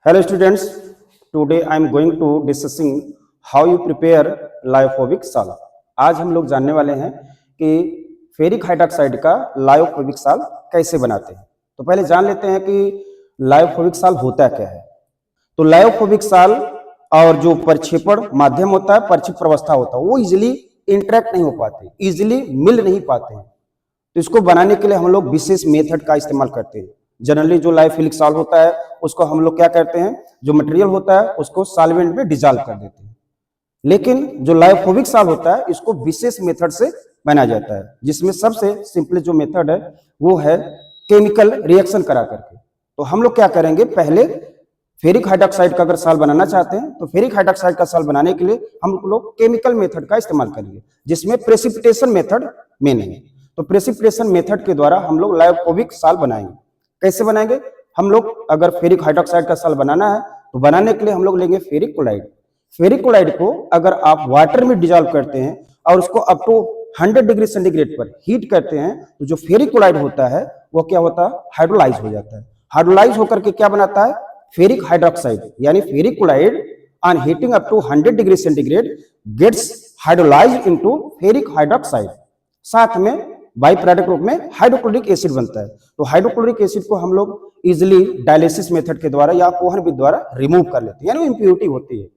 Hello students, today I am going to discussing how you prepare lyophobic साल। आज हम लोग जानने वाले हैं कि फेरिक हाइड्रोक्साइड का लायोफोबिक साल कैसे बनाते हैं। तो पहले जान लेते हैं कि लायोफोबिक साल होता क्या है। तो लायोफोबिक साल और जो प्रक्षेपण माध्यम होता है, प्रक्षेप प्रवस्था होता है, वो इजिली इंटरेक्ट नहीं हो पाते, इजिली मिल नहीं पाते हैं। तो इसको बनाने के लिए हम लोग विशेष मेथड का इस्तेमाल करते हैं। जनरली जो लायोफिलिक साल्ट होता है उसको हम लोग क्या करते हैं, जो मटेरियल होता है उसको सॉल्वेंट में डिजॉल्व कर देते हैं। लेकिन जो लायोफोबिक साल्ट होता है इसको विशेष मेथड से बनाया जाता है, जिसमें सबसे सिंपल जो मेथड है वो है केमिकल रिएक्शन करा करके। तो हम लोग क्या करेंगे, पहले फेरिक हाइड्रोक्साइड का अगर साल बनाना चाहते हैं तो फेरिक हाइड्रोक्साइड का साल बनाने के लिए हम लोग केमिकल मेथड का इस्तेमाल करेंगे, जिसमें प्रेसिपिटेशन मेथड मेन है। तो प्रेसिपिटेशन मेथड के द्वारा हम लोग लायोफोबिक साल बनाएंगे। कैसे बनाएंगे, हम लोग अगर फेरिक हाइड्रोक्साइड का साल बनाना है तो बनाने के लिए हम लोग लेंगे फेरिक क्लोराइड। फेरिक क्लोराइड को अगर आप वाटर में डिजॉल्व करते हैं और उसको अप टू 100 डिग्री सेंटीग्रेड पर हीट करते हैं तो जो फेरिक क्लोराइड होता है वो क्या होता है, हाइड्रोलाइज हो जाता है। हाइड्रोलाइज होकर के क्या बनाता है, फेरिक हाइड्रोक्साइड, यानी ferric chloride on heating up to 100 degree centigrade gets hydrolysed into ferric hydroxide. साथ में बाई प्रोडक्ट रूप में हाइड्रोक्लोरिक एसिड बनता है। तो हाइड्रोक्लोरिक एसिड को हम लोग इजिली डायलिसिस मेथड के द्वारा या कोहन विधि द्वारा रिमूव कर लेते हैं, यानी इम्प्योरिटी होती है।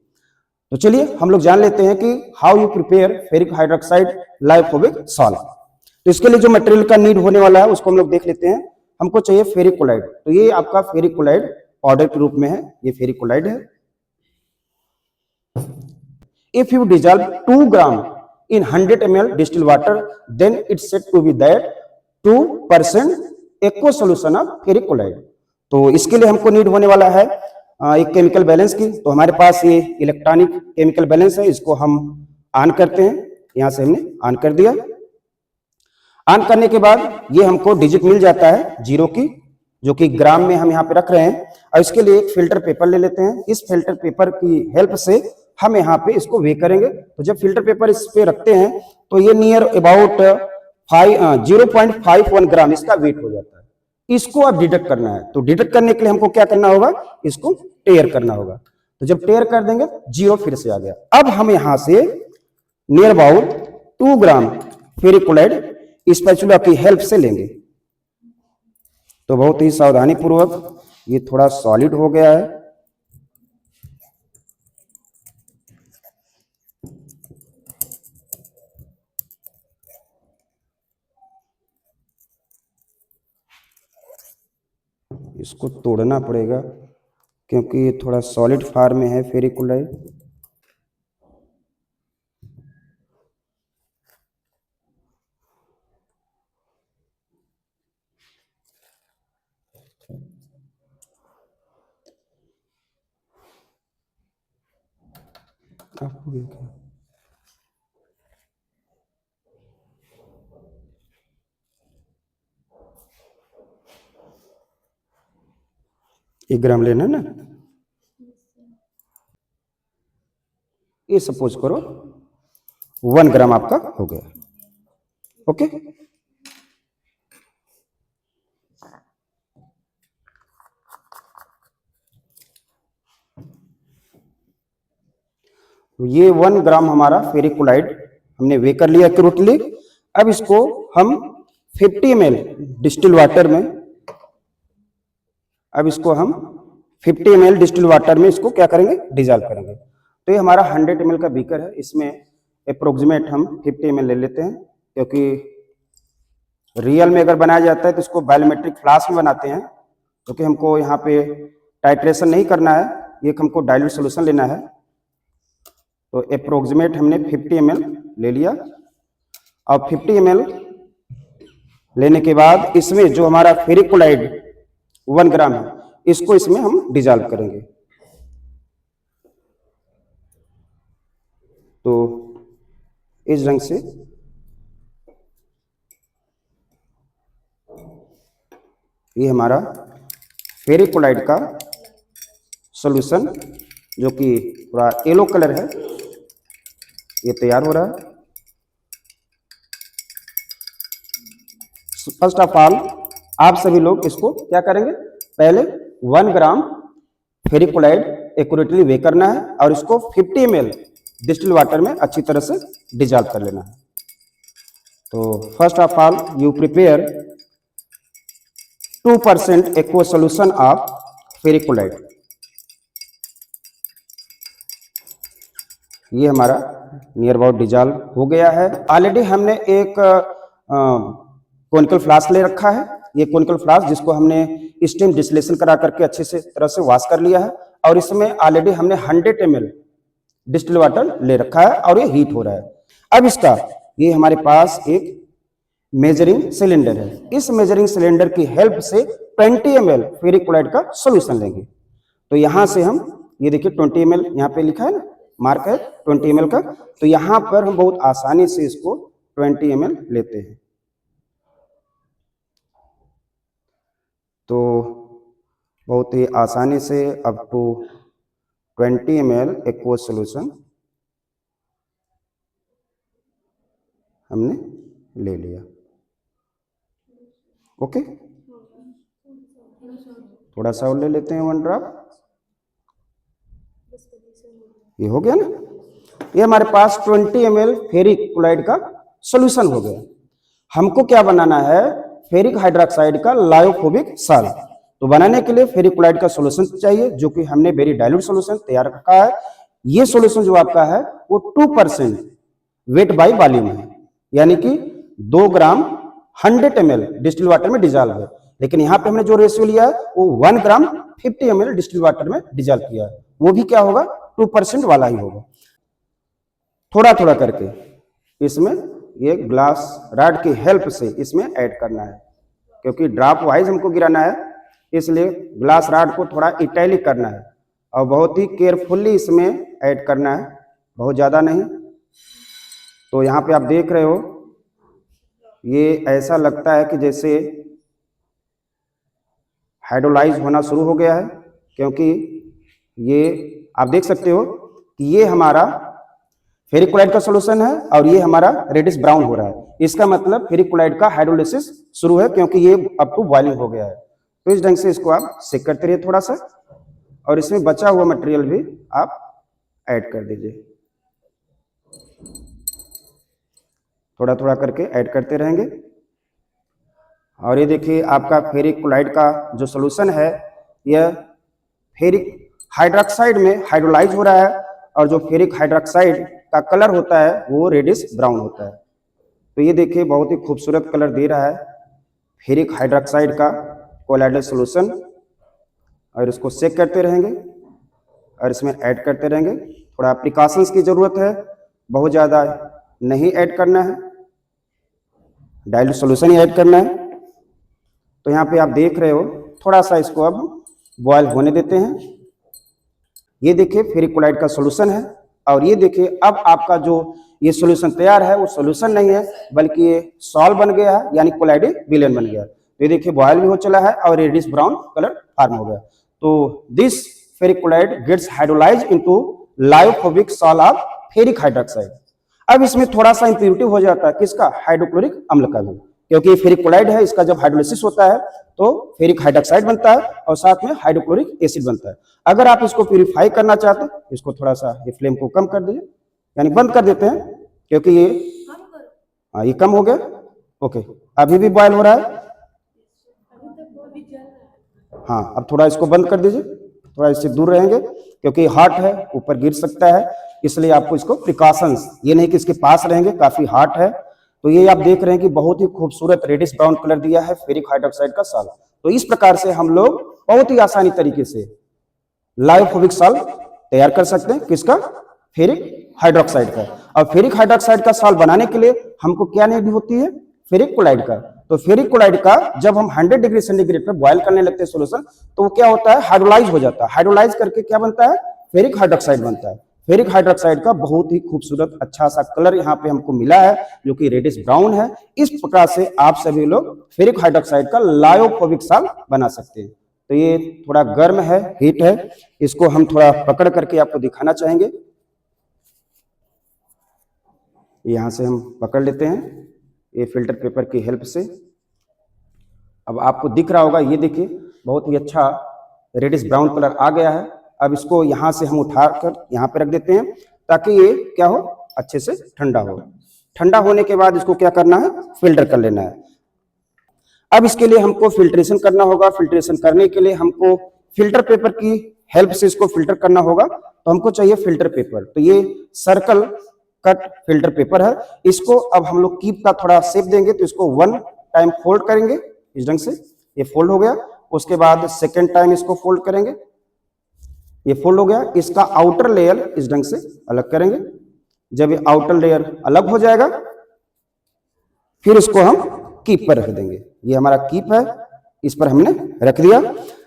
तो चलिए हम लोग जान लेते हैं कि how you prepare ferric hydroxide lyophobic salt. तो इसके लिए जो मटेरियल का नीड होने वाला है उसको हम लोग देख लेते हैं। हमको चाहिए फेरिक क्लोराइड। तो ये आपका फेरिक क्लोराइड पाउडर के रूप में है, ये फेरिक क्लोराइड है। If you dissolve 2 gram in 100 ml distilled water, then it's said to be that 2% aqueous solution of ferric chloride। तो इसके लिए हमको नीड होने वाला है एक केमिकल बैलेंस की। तो हमारे पास ये इलेक्ट्रॉनिक केमिकल बैलेंस है, इसको हम ऑन करते हैं। यहां से हमने ऑन कर दिया। ऑन करने के बाद ये हमको डिजिट मिल जाता है 0 की, जो कि ग्राम में हम यहाँ पे रख रहे हैं। और इसके लिए एक फिल्टर पेपर ले लेते हैं। इस फिल्टर पेपर की हेल्प से हम यहाँ पे इसको वे करेंगे। तो जब फिल्टर पेपर इस पे रखते हैं तो ये नियर अबाउट 0.51 ग्राम इसका वेट हो जाता है। इसको अब डिडक्ट करना है। तो डिडक्ट करने के लिए हमको क्या करना होगा, इसको टेयर करना होगा। तो जब टेयर कर देंगे 0 फिर से आ गया। अब हम यहाँ से near about 2 gram ferric chloride spatula की हेल्प से लेंगे। तो बहुत ही सावधानी पूर्वक, ये थोड़ा सॉलिड हो गया है। इसको तोड़ना पड़ेगा क्योंकि ये थोड़ा सॉलिड फॉर्म में है फेरिक क्लोराइड। आपको क्या 1 ग्राम लेना ना, ये सपोज करो 1 ग्राम आपका हो गया। ओके, तो ये 1 ग्राम हमारा फेरिक क्लोराइड हमने वे कर लिया एक्यूरेटली। अब इसको हम 50 ml डिस्टिल वाटर में, अब इसको हम 50 ml डिस्टिल वाटर में इसको क्या करेंगे, डिजॉल्व करेंगे। तो ये हमारा 100 ml का बीकर है, इसमें अप्रोक्सीमेट हम 50 ml ले लेते हैं, क्योंकि रियल में अगर बनाया जाता है तो इसको बायोमेट्रिक फ्लास्क में बनाते हैं, क्योंकि हमको यहाँ पे टाइट्रेशन नहीं करना है, ये हमको डाइल्यूट सोल्यूशन लेना है। तो अप्रोक्सीमेट हमने 50 ml ले लिया। अब 50 ml लेने के बाद इसमें जो हमारा फेरिक क्लोराइड 1 ग्राम है, इसको इसमें हम डिजॉल्व करेंगे। तो इस ढंग से ये हमारा फेरिक क्लोराइड का सॉल्यूशन, जो कि पूरा येलो कलर है, ये तैयार हो रहा है। फर्स्ट ऑफ ऑल आप सभी लोग इसको क्या करेंगे, पहले 1 ग्राम फेरिक क्लोराइड एक्यूरेटली वे करना है और इसको 50 ml डिस्टिल वाटर में अच्छी तरह से डिजॉल्व कर लेना है। तो first of all you prepare 2% aqua solution of ferric chloride. ये हमारा नियर अबाउट डिजॉल्व हो गया है। ऑलरेडी हमने एक कोनिकल फ्लास्क ले रखा है। ये कोनिकल फ्लास्क जिसको हमने स्टीम डिस्टिलेशन करा करके अच्छे से तरह से वॉश कर लिया है और इसमें ऑलरेडी हमने 100 ml डिस्टिल वाटर ले रखा है और ये हीट हो रहा है। अब इसका ये हमारे पास एक मेजरिंग सिलेंडर है। इस मेजरिंग सिलेंडर की हेल्प से 20 ml फेरिक क्लोराइड का सोल्यूशन लेंगे। तो यहां से हम ये देखिए 20 ml यहाँ पे लिखा है ना, मार्क है 20 ml का। तो यहां पर हम बहुत आसानी से इसको 20 ml लेते हैं। तो बहुत ही आसानी से up to 20 ml aqua solution हमने ले लिया। ओके, थोड़ा सा और ले लेते हैं 1 ड्रॉप। ये हो गया ना, ये हमारे पास 20 ml फेरिक क्लोराइड का सोल्यूशन हो गया। हमको क्या बनाना है, फेरिक हाइड्रोक्साइड का लायोफोबिक सॉल्ट। तो बनाने के लिए फेरिक क्लोराइड का सोल्यूशन चाहिए जो कि हमने वेरी डाइल्यूट सोल्यूशन तैयार रखा है। ये सोल्यूशन जो आपका है वो 2% वेट बाय वॉल्यूम है, यानी कि 2 ग्राम 100 ml डिस्टिल वाटर में डिजॉल्व है। लेकिन यहाँ पे हमने जो रेशियो लिया है वो 1 ग्राम 50 ml डिस्टिल वाटर में डिजॉल्व किया है। वो भी क्या होगा, 2% वाला ही होगा। थोड़ा थोड़ा करके इसमें ये ग्लास रॉड की हेल्प से इसमें ऐड करना है, क्योंकि ड्रॉप वाइज हमको गिराना है, इसलिए ग्लास रॉड को थोड़ा इटैलिक करना है और बहुत ही केयरफुली इसमें ऐड करना है, बहुत ज़्यादा नहीं। तो यहाँ पे आप देख रहे हो ये ऐसा लगता है कि जैसे हाइड्रोलाइज होना शुरू हो गया है, क्योंकि ये आप देख सकते हो कि ये हमारा फेरिक क्लोराइड का सोल्यूशन है और ये हमारा रेडिश ब्राउन हो रहा है। इसका मतलब फेरिक क्लोराइड का हाइड्रोलिसिस शुरू है, क्योंकि ये अप टू बॉइलिंग हो गया है। तो इस ढंग से इसको आप सेक करते रहिए थोड़ा सा, और इसमें बचा हुआ मटेरियल भी आप ऐड कर दीजिए। थोड़ा थोड़ा करके ऐड करते रहेंगे। और ये देखिए आपका फेरिक क्लोराइड का जो सोल्यूशन है यह फेरिक हाइड्रोक्साइड में हाइड्रोलाइज हो रहा है, और जो फेरिक हाइड्रोक्साइड का कलर होता है वो रेडिश ब्राउन होता है। तो ये देखिए बहुत ही खूबसूरत कलर दे रहा है फेरिक हाइड्रोक्साइड का कोलाइडल सोल्यूशन। और इसको सेक करते रहेंगे और इसमें ऐड करते रहेंगे। थोड़ा प्रिकॉशंस की जरूरत है, बहुत ज़्यादा नहीं ऐड करना है, डाइल्यूट सोल्यूशन ही ऐड करना है। तो यहाँ पे आप देख रहे हो थोड़ा सा इसको अब बॉयल होने देते हैं। ये देखिए फेरिक क्लोराइड का सोल्यूशन है, और ये देखिए अब आपका जो ये सोल्यूशन तैयार है वो सोल्यूशन नहीं है बल्कि ये सॉल्व बन गया है, यानी कोलाइडिक विलेन बन गया। तो ये देखिए बॉयल भी हो चला है और रेडिश ब्राउन कलर फॉर्म हो गया। तो this ferric chloride gets hydrolyse into lyophobic salt of ferric hydroxide. अब इसमें थोड़ा सा इंप्योरिटी हो जाता है किसका, हाइड्रोक्लोरिक अम्ल का भी, क्योंकि फेरिक क्लोराइड है, इसका जब हाइड्रोलिसिस होता है तो फेरिक हाइड्रोक्साइड बनता है और साथ में हाइड्रोक्लोरिक एसिड बनता है। अगर आप इसको प्यूरिफाई करना चाहते हैं, इसको थोड़ा सा ये फ्लेम को कम कर दीजिए, यानी बंद कर देते हैं, क्योंकि ये हाँ ये कम हो गया। ओके, अभी भी बॉयल हो रहा है। हाँ, अब थोड़ा इसको बंद कर दीजिए, थोड़ा इससे दूर रहेंगे क्योंकि हॉट है, ऊपर गिर सकता है, इसलिए आपको इसको प्रिकॉशंस, ये नहीं कि इसके पास रहेंगे, काफी हॉट है। तो ये आप देख रहे हैं कि बहुत ही खूबसूरत रेडिश ब्राउन कलर दिया है फेरिक हाइड्रोक्साइड का सॉल्ट। तो इस प्रकार से हम लोग बहुत ही आसानी तरीके से लायोफोबिक सॉल्ट तैयार कर सकते हैं, किसका, फेरिक हाइड्रोक्साइड का। और फेरिक हाइड्रोक्साइड का सॉल्ट बनाने के लिए हमको क्या नीड होती है, फेरिक क्लोराइड का। तो फेरिक क्लोराइड का जब हम 100 डिग्री सेंटीग्रेड पर बॉयल करने लगते हैं सोल्यूशन, तो वो क्या होता है, हाइड्रोलाइज हो जाता है। हाइड्रोलाइज करके क्या बनता है, फेरिक हाइड्रोक्साइड बनता है। फेरिक हाइड्रोक्साइड का बहुत ही खूबसूरत अच्छा सा कलर यहाँ पे हमको मिला है, जो कि रेडिश ब्राउन है। इस प्रकार से आप सभी लोग फेरिक हाइड्रोक्साइड का लायोफोबिक सॉल्ट बना सकते हैं। तो ये थोड़ा गर्म है, हीट है, इसको हम थोड़ा पकड़ करके आपको दिखाना चाहेंगे। यहाँ से हम पकड़ लेते हैं ये फिल्टर पेपर की हेल्प से। अब आपको दिख रहा होगा, ये देखिए बहुत ही अच्छा रेडिश ब्राउन कलर आ गया है। अब इसको यहाँ से हम उठाकर यहाँ पे रख देते हैं ताकि ये क्या हो, अच्छे से ठंडा हो। ठंडा होने के बाद इसको क्या करना है, फिल्टर कर लेना है। अब इसके लिए हमको फिल्ट्रेशन करना होगा। फिल्ट्रेशन करने के लिए हमको फिल्टर पेपर की हेल्प से इसको फिल्टर करना होगा। तो हमको चाहिए फिल्टर पेपर। तो ये सर्कल कट फिल्टर पेपर है। इसको अब हम लोग कीप का थोड़ा शेप देंगे, तो इसको 1 टाइम फोल्ड करेंगे इस ढंग से, ये फोल्ड हो गया। उसके बाद सेकेंड टाइम इसको फोल्ड करेंगे, ये फोल्ड हो गया। इसका आउटर लेयर इस ढंग से अलग करेंगे। जब ये आउटर लेयर अलग हो जाएगा फिर इसको हम कीप पर रख देंगे। ये हमारा कीप है, इस पर हमने रख दिया।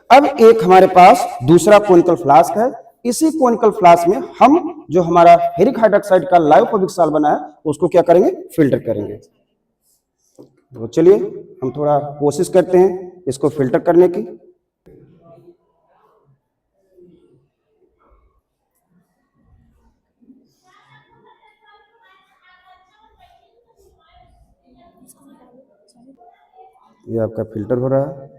अब एक हमारे पास दूसरा कोनिकल फ्लास्क है। इसी कोनिकल फ्लास्क में हम जो हमारा फेरिक हाइड्रोक्साइड का लायोफोबिक सॉल्ट बना है उसको क्या करेंगे, फिल्टर करेंगे। तो चलिए हम थोड़ा कोशिश करते हैं इसको फिल्टर करने की। ये आपका फिल्टर हो रहा है।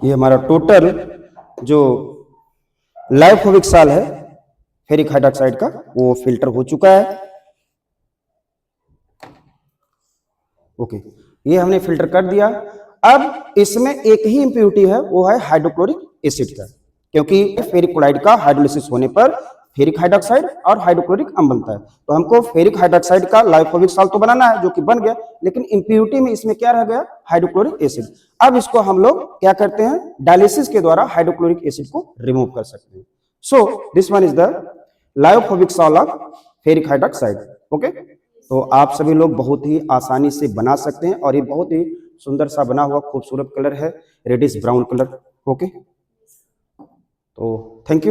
ये हमारा टोटल जो लायोफोबिक सॉल्ट है फेरिक हाइड्रोक्साइड का वो फिल्टर हो चुका है। ओके, ये हमने फिल्टर कर दिया। अब इसमें एक ही इंप्योरिटी है, वो है हाइड्रोक्लोरिक एसिड का, क्योंकि फेरिक क्लोराइड का हाइड्रोलिसिस होने पर फेरिक हाइड्रोक्साइड और हाइड्रोक्लोरिक अम्ल बनता है। तो हमको फेरिक हाइड्रोक्साइड का लायोफोबिक सॉल्ट तो बनाना है, जो कि बन गया, लेकिन इंप्योरिटी में इसमें क्या रह गया, हाइड्रोक्लोरिक एसिड। अब इसको हम लोग क्या करते हैं, डायलिसिस के द्वारा हाइड्रोक्लोरिक एसिड को रिमूव कर सकते हैं। So this one is the lyophobic salt of ferric hydroxide. Okay, तो आप सभी लोग बहुत ही आसानी से बना सकते हैं, और ये बहुत ही सुंदर सा बना हुआ खूबसूरत कलर है, रेडिश ब्राउन कलर। ओके, तो थैंक यू।